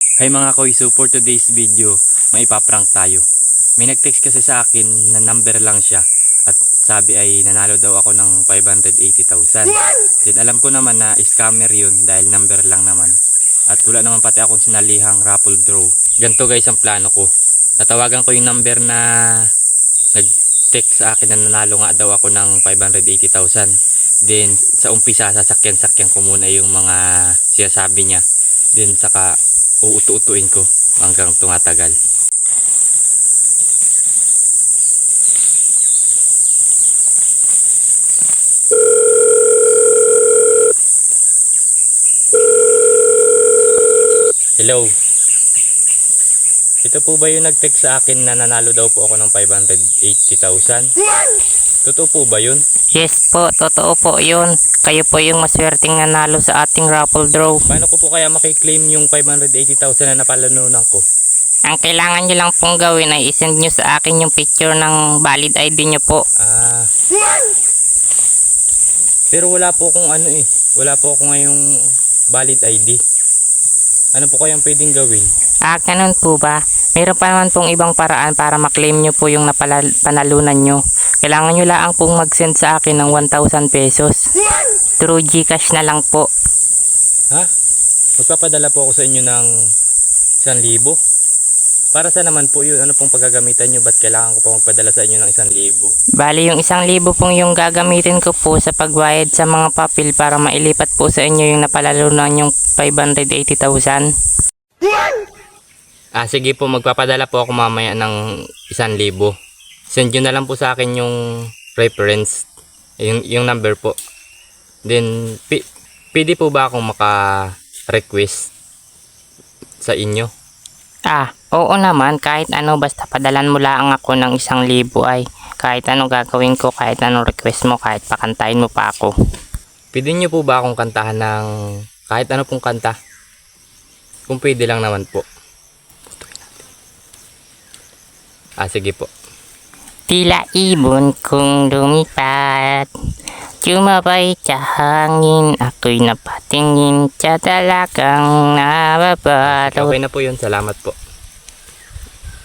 Hi mga koy, so for today's video, may ipaprank tayo. May nag-text kasi sa akin na number lang siya at sabi ay nanalo daw ako ng 580,000. Then alam ko naman na scammer yun dahil number lang naman. At wala naman pati akong sinalihang raffle draw. Ganito guys ang plano ko. Tatawagan ko yung number na nag-text sa akin na nanalo nga daw ako ng 580,000. Then sa umpisa sasakyan-sakyan ko muna yung mga sinasabi niya. Then saka uutu-utuin ko hanggang tumatagal. Hello. Ito po ba yung nag-text sa akin na nanalo daw po ako ng 580,000? Totoo po ba yun? Yes po, totoo po yun. Kayo po yung maswerteng nanalo sa ating raffle draw. Paano ko po kaya makiklaim yung 580,000 na napalanunan ko? Ang kailangan nyo lang pong gawin ay isend nyo sa akin yung picture ng valid ID nyo po. Pero wala po akong wala po ako ngayong valid ID. Ano po kayang pwedeng gawin? Ganun po ba? Meron pa naman pong ibang paraan para maklaim nyo po yung panalunan nyo. Kailangan nyo lang pong mag-send sa akin ng 1,000 pesos. Through GCash na lang po. Ha? Magpapadala po ako sa inyo ng 1,000? Para sa naman po yun? Ano pong paggagamitan nyo? Ba't kailangan ko pa magpadala sa inyo ng 1,000? Bali yung 1,000 pong yung gagamitin ko po sa pagbayad sa mga papel para mailipat po sa inyo yung napalalunan yung 580,000. Sige po, magpapadala po ako mamaya ng 1,000. Send nyo na lang po sa akin yung reference, yung number po. Then, pwede po ba akong maka-request sa inyo? Oo naman, kahit ano, basta padalan mo lang ako ng 1,000 ay kahit ano gagawin ko, kahit anong request mo, kahit pakantahin mo pa ako. Pwede nyo po ba akong kantahan ng kahit ano pong kanta? Kung pwede lang naman po. Sige po. Tila ibon kong lumipat, sumabay sa hangin, ako'y napatingin sa dalagang nababalot. Okay na po yun, salamat po.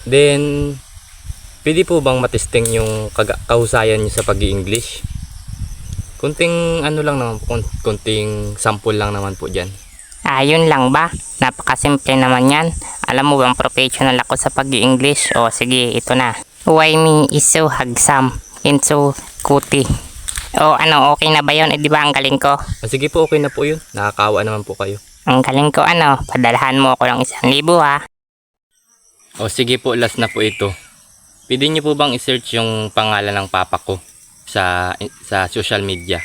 Then, pwede po bang matesting yung kahusayan nyo sa pag-i-English? Kunting ano lang naman po, kunting sample lang naman po dyan. Yun lang ba? Napakasimple naman yan. Alam mo bang professional ako sa pag-i-English? Sige, ito na. Why me is so handsome and so cutie. Okay na ba yun? Di ba ang galing ko? Sige po, okay na po yun. Nakakawa naman po kayo. Ang galing ko, padalahan mo ako ng 1,000 ha. Sige po, last na po ito. Pwede nyo po bang i-search yung pangalan ng papa ko sa social media?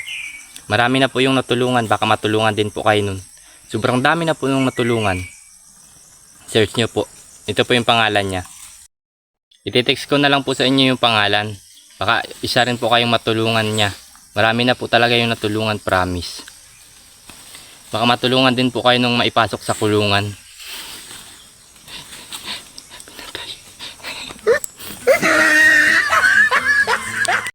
Marami na po yung natulungan, baka matulungan din po kayo nun. Sobrang dami na po yung natulungan. Search nyo po. Ito po yung pangalan niya. Iti-text ko na lang po sa inyo yung pangalan. Baka isa rin po kayong matulungan niya. Marami na po talaga yung natulungan, promise. Baka matulungan din po kayo nung maipasok sa kulungan.